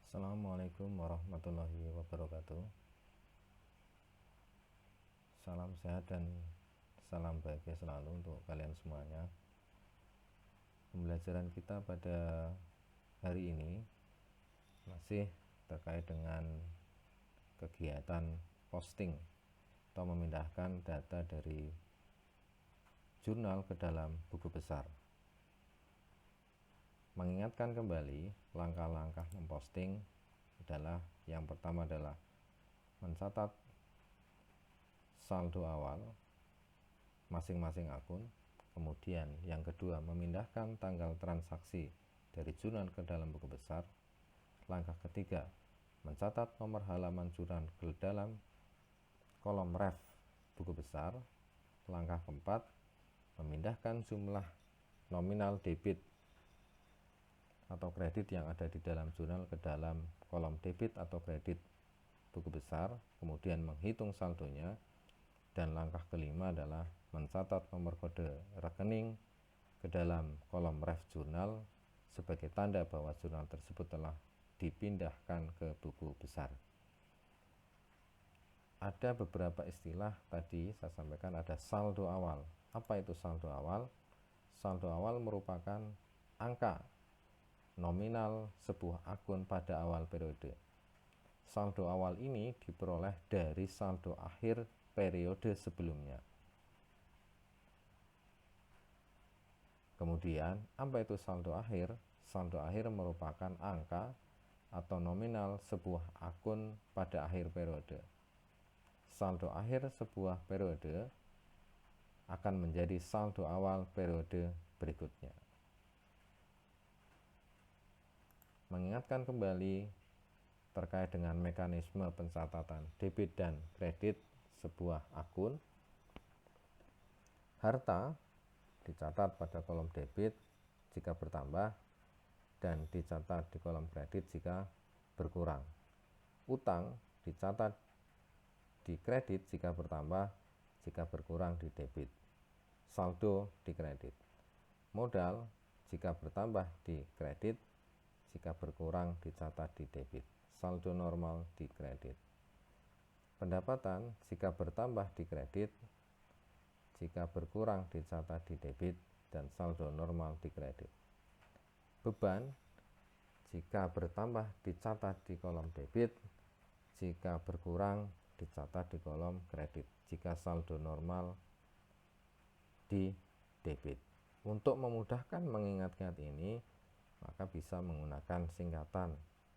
Assalamualaikum warahmatullahi wabarakatuh. Salam sehat dan salam bahagia selalu untuk kalian semuanya. Pembelajaran kita pada hari ini masih terkait dengan kegiatan posting atau memindahkan data dari jurnal ke dalam buku besar. Mengingatkan kembali langkah-langkah memposting adalah yang pertama adalah mencatat saldo awal masing-masing akun. Kemudian yang kedua, memindahkan tanggal transaksi dari jurnal ke dalam buku besar. Langkah ketiga, mencatat nomor halaman jurnal ke dalam kolom ref buku besar. Langkah keempat, memindahkan jumlah nominal debit atau kredit yang ada di dalam jurnal ke dalam kolom debit atau kredit buku besar, kemudian menghitung saldonya. Dan langkah kelima adalah mencatat nomor kode rekening ke dalam kolom ref jurnal sebagai tanda bahwa jurnal tersebut telah dipindahkan ke buku besar. Ada beberapa istilah tadi saya sampaikan, ada saldo awal. Apa itu saldo awal? Saldo awal merupakan angka nominal sebuah akun pada awal periode. Saldo awal ini diperoleh dari saldo akhir periode sebelumnya. Kemudian, apa itu saldo akhir? Saldo akhir merupakan angka atau nominal sebuah akun pada akhir periode. Saldo akhir sebuah periode akan menjadi saldo awal periode berikutnya. Mengingatkan kembali terkait dengan mekanisme pencatatan debit dan kredit sebuah akun. Harta dicatat pada kolom debit jika bertambah dan dicatat di kolom kredit jika berkurang. Utang dicatat di kredit jika bertambah, jika berkurang di debit. Saldo di kredit. Modal jika bertambah di kredit, jika berkurang dicatat di debit. Saldo normal di kredit. Pendapatan jika bertambah di kredit, jika berkurang dicatat di debit, dan saldo normal di kredit. Beban jika bertambah dicatat di kolom debit, jika berkurang dicatat di kolom kredit, jika saldo normal di debit. Untuk memudahkan mengingat-ingat ini, maka bisa menggunakan singkatan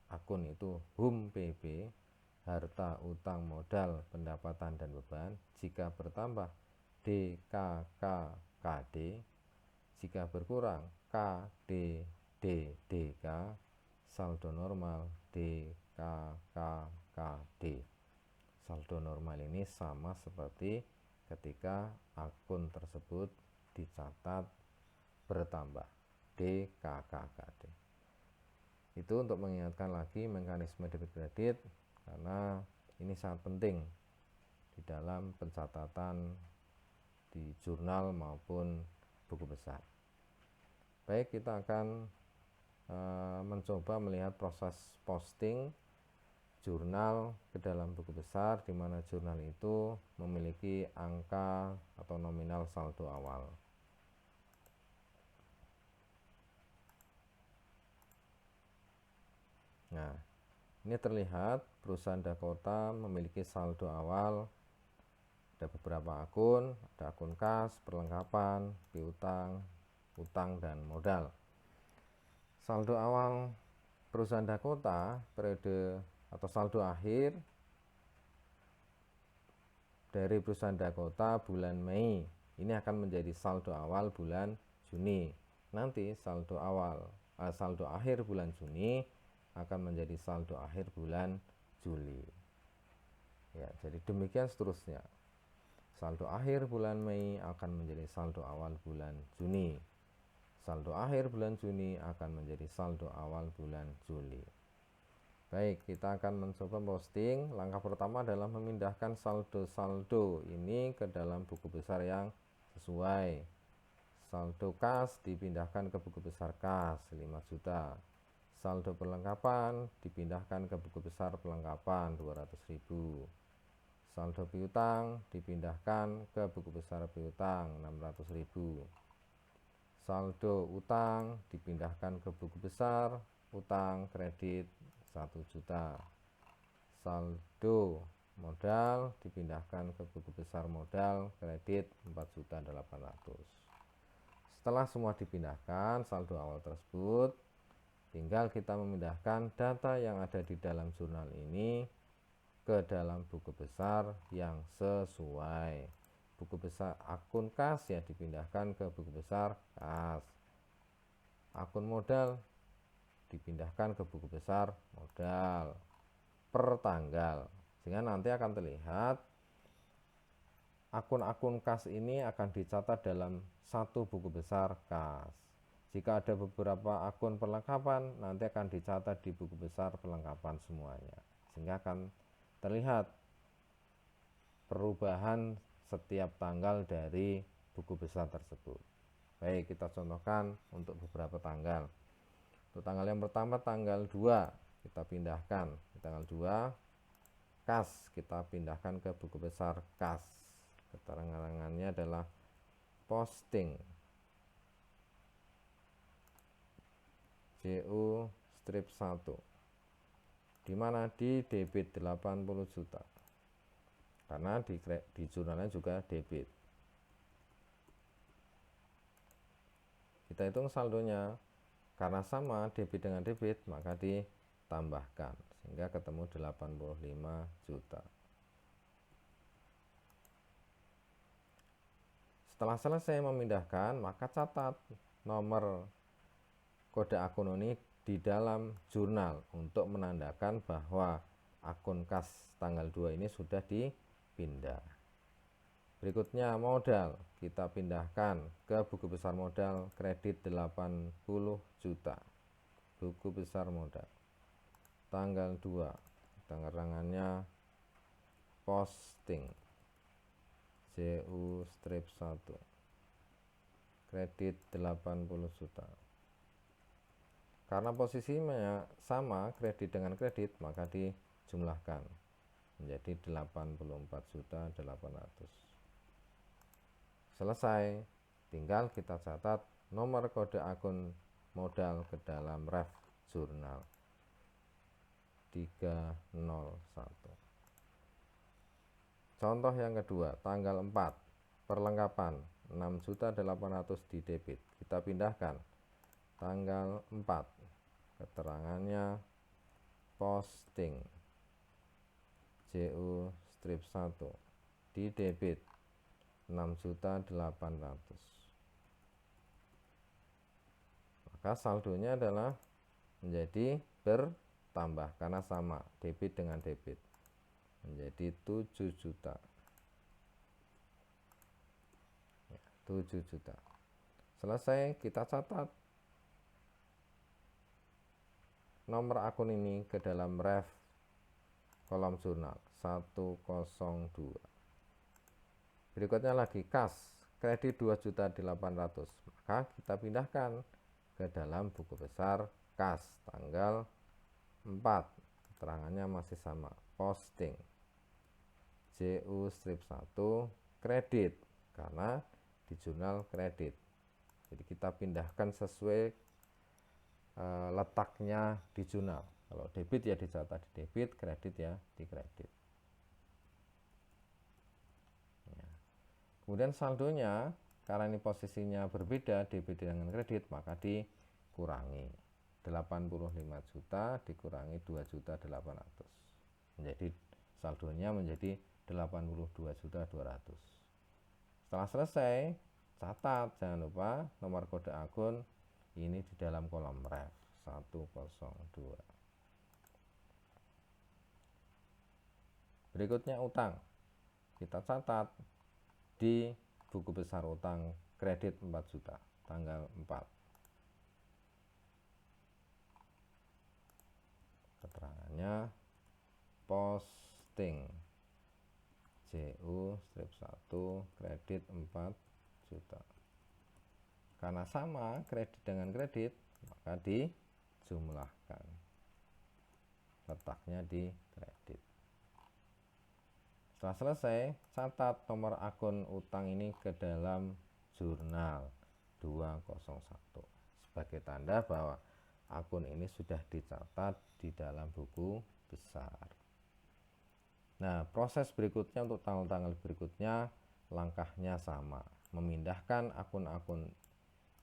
akun itu HUM PB, harta, utang, modal, pendapatan, dan beban. Jika bertambah DKKKD, jika berkurang KDDDK, saldo normal DKKKD. Saldo normal ini sama seperti ketika akun tersebut dicatat bertambah DKKKD. Itu untuk mengingatkan lagi mekanisme debit kredit, karena ini sangat penting di dalam pencatatan di jurnal maupun buku besar. Baik, kita akan mencoba melihat proses posting jurnal ke dalam buku besar, di mana jurnal itu memiliki angka atau nominal saldo awal. Nah, ini terlihat perusahaan Dakota memiliki saldo awal. Ada beberapa akun, ada akun kas, perlengkapan, piutang, utang, dan modal. Saldo awal perusahaan Dakota periode atau saldo akhir dari perusahaan Dakota bulan Mei ini akan menjadi saldo awal bulan Juni. Nanti saldo akhir bulan Juni akan menjadi saldo akhir bulan Juli. Ya, jadi demikian seterusnya. Saldo akhir bulan Mei akan menjadi saldo awal bulan Juni. Saldo akhir bulan Juni akan menjadi saldo awal bulan Juli. Baik, kita akan mencoba posting. Langkah pertama adalah memindahkan saldo-saldo ini ke dalam buku besar yang sesuai. Saldo kas dipindahkan ke buku besar kas 5 juta. Saldo perlengkapan dipindahkan ke buku besar perlengkapan 200.000. Saldo piutang dipindahkan ke buku besar piutang 600.000. Saldo utang dipindahkan ke buku besar utang kredit 1 juta. Saldo modal dipindahkan ke buku besar modal kredit 4.800.000. Setelah semua dipindahkan saldo awal tersebut, tinggal kita memindahkan data yang ada di dalam jurnal ini ke dalam buku besar yang sesuai. Buku besar akun kas ya dipindahkan ke buku besar kas. Akun modal dipindahkan ke buku besar modal per tanggal, sehingga nanti akan terlihat akun-akun kas ini akan dicatat dalam satu buku besar kas. Jika ada beberapa akun perlengkapan, nanti akan dicatat di buku besar perlengkapan semuanya, sehingga akan terlihat perubahan setiap tanggal dari buku besar tersebut. Baik, kita contohkan untuk beberapa tanggal. Untuk tanggal yang pertama, tanggal 2, kita pindahkan di tanggal 2 kas, kita pindahkan ke buku besar kas. Keterangannya adalah posting JU strip 1, dimana di debit 80 juta, karena di jurnalnya juga debit. Kita hitung saldonya, karena sama debit dengan debit maka ditambahkan sehingga ketemu 85 juta. Setelah selesai memindahkan, maka catat nomor kode akun ini di dalam jurnal untuk menandakan bahwa akun kas tanggal 2 ini sudah dipindah. Berikutnya modal, kita pindahkan ke buku besar modal kredit 80 juta. Buku besar modal tanggal 2, keterangannya posting JU strip 1 kredit 80 juta. Karena posisinya sama kredit dengan kredit, maka dijumlahkan menjadi 84.800.000. Selesai, tinggal kita catat nomor kode akun modal ke dalam ref jurnal 301. Contoh yang kedua, tanggal 4, perlengkapan 6.800.000 di debit. Kita pindahkan tanggal 4, keterangannya posting JU strip 1 di debit 6.800.000. Maka saldonya adalah menjadi bertambah karena sama debit dengan debit, menjadi 7 juta. 7 juta. Selesai, kita catat nomor akun ini ke dalam ref kolom jurnal 102. Berikutnya lagi kas kredit 2.800.000, maka kita pindahkan ke dalam buku besar kas tanggal 4, keterangannya masih sama, posting JU strip 1 kredit, karena di jurnal kredit. Jadi kita pindahkan sesuai letaknya di jurnal. Kalau debit ya dicatat di debit, kredit ya di kredit. Kemudian saldonya, karena ini posisinya berbeda debit dengan kredit, maka dikurangi 85 juta dikurangi 2.800.000, menjadi saldonya menjadi 82.200.000. Setelah selesai, catat, jangan lupa nomor kode akun ini di dalam kolom ref 102. Berikutnya utang, kita catat di buku besar utang kredit 4 juta tanggal 4. Keterangannya posting JU strip 1 kredit 4 juta. Karena sama kredit dengan kredit, maka jumlahkan. Letaknya di kredit. Setelah selesai, catat nomor akun utang ini ke dalam jurnal 201 sebagai tanda bahwa akun ini sudah dicatat di dalam buku besar. Nah, proses berikutnya untuk tanggal-tanggal berikutnya langkahnya sama, memindahkan akun-akun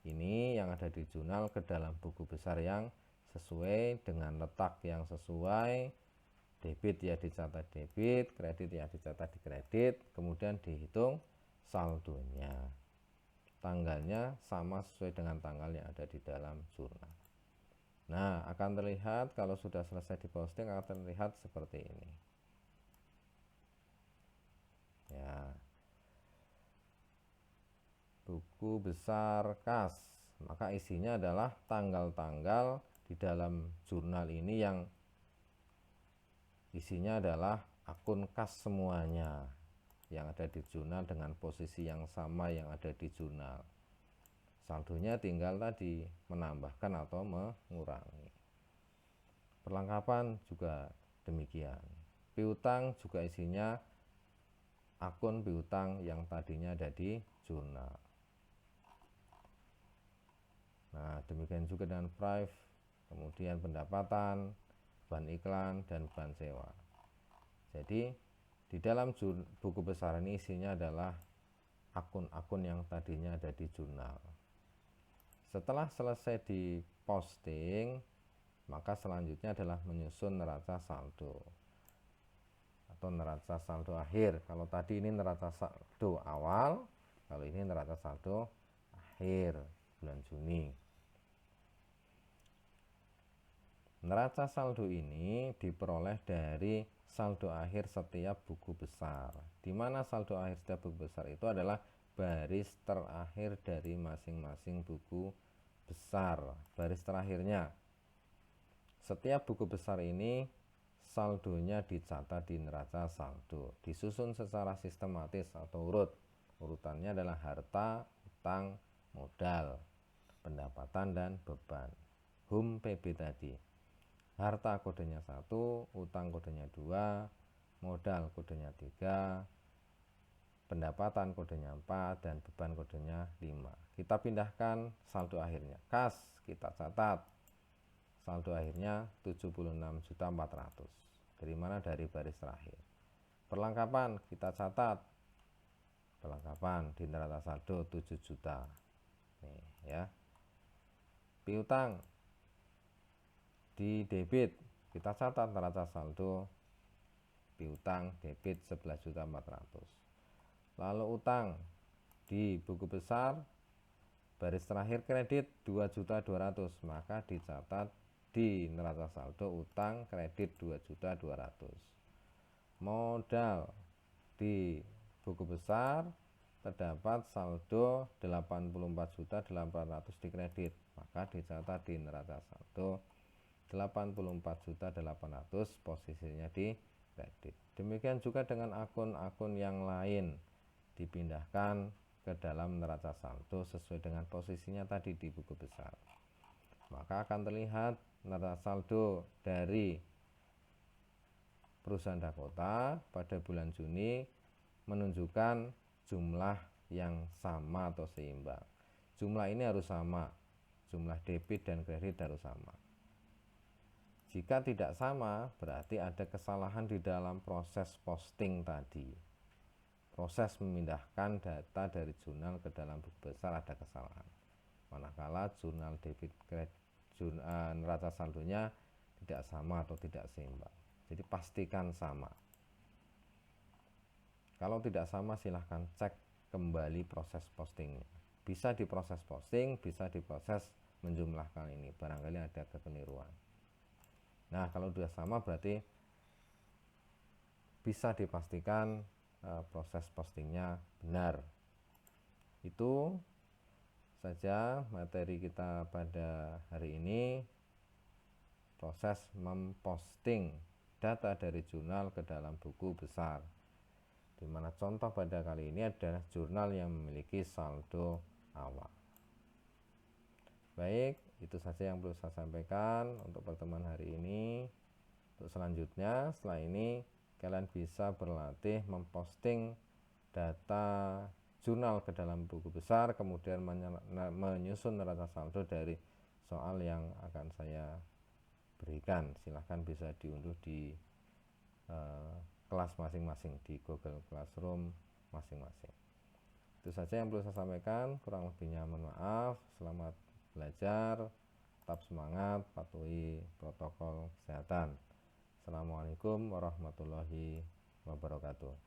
ini yang ada di jurnal ke dalam buku besar yang sesuai dengan letak yang sesuai. Debit ya dicatat debit, kredit ya dicatat di kredit, kemudian dihitung saldonya. Tanggalnya sama sesuai dengan tanggal yang ada di dalam jurnal. Nah, akan terlihat kalau sudah selesai diposting akan terlihat seperti ini. Ya. Buku besar kas, maka isinya adalah tanggal-tanggal di dalam jurnal ini yang isinya adalah akun kas semuanya yang ada di jurnal dengan posisi yang sama yang ada di jurnal. Saldonya tinggal tadi menambahkan atau mengurangi. Perlengkapan juga demikian. Piutang juga isinya akun piutang yang tadinya ada di jurnal. Nah, demikian juga dengan prive, kemudian pendapatan, bahan iklan, dan bahan sewa. Jadi di dalam buku besar ini isinya adalah akun-akun yang tadinya ada di jurnal. Setelah selesai di posting, maka selanjutnya adalah menyusun neraca saldo atau neraca saldo akhir. Kalau tadi ini neraca saldo awal, kalau ini neraca saldo akhir bulan Juni. Neraca saldo ini diperoleh dari saldo akhir setiap buku besar, di mana saldo akhir setiap buku besar itu adalah baris terakhir dari masing-masing buku besar. Baris terakhirnya setiap buku besar ini saldonya dicatat di neraca saldo, disusun secara sistematis atau urut. Urutannya adalah harta, utang, modal, pendapatan, dan beban. HUM-PB tadi. Harta kodenya 1, utang kodenya 2, modal kodenya 3, pendapatan kodenya 4, dan beban kodenya 5. Kita pindahkan saldo akhirnya. Kas kita catat. Saldo akhirnya 76.400. Dari mana? Dari baris terakhir. Perlengkapan kita catat. Perlengkapan di neraca saldo 7 juta. Nih ya. Piutang di debit kita catat neraca saldo piutang debit 11.400. Lalu utang di buku besar baris terakhir kredit 2.200.000, maka dicatat di neraca saldo utang kredit 2.200.000. Modal di buku besar terdapat saldo 84.800.000 di kredit, maka dicatat di neraca saldo 84.800.000, posisinya di kredit. Demikian juga dengan akun-akun yang lain dipindahkan ke dalam neraca saldo sesuai dengan posisinya tadi di buku besar. Maka akan terlihat neraca saldo dari perusahaan Dakota pada bulan Juni menunjukkan jumlah yang sama atau seimbang. Jumlah ini harus sama, jumlah debit dan kredit harus sama. Jika tidak sama, berarti ada kesalahan di dalam proses posting tadi. Proses memindahkan data dari jurnal ke dalam buku besar ada kesalahan. Manakala jurnal debit kredit neraca saldonya tidak sama atau tidak seimbang. Jadi pastikan sama. Kalau tidak sama, silahkan cek kembali proses postingnya. Bisa diproses posting, bisa diproses menjumlahkan ini. Barangkali ada kekeliruan. Nah, kalau sudah sama berarti bisa dipastikan proses postingnya benar. Itu saja materi kita pada hari ini, proses memposting data dari jurnal ke dalam buku besar, di mana contoh pada kali ini adalah jurnal yang memiliki saldo awal. Baik, Itu saja yang perlu saya sampaikan untuk pertemuan hari ini. Untuk selanjutnya, setelah ini kalian bisa berlatih memposting data jurnal ke dalam buku besar, kemudian menyusun neraca saldo dari soal yang akan saya berikan. Silahkan bisa diunduh di kelas masing-masing, di Google Classroom masing-masing. Itu saja yang perlu saya sampaikan, kurang lebihnya mohon maaf. Selamat belajar, tetap semangat, patuhi protokol kesehatan. Assalamualaikum warahmatullahi wabarakatuh.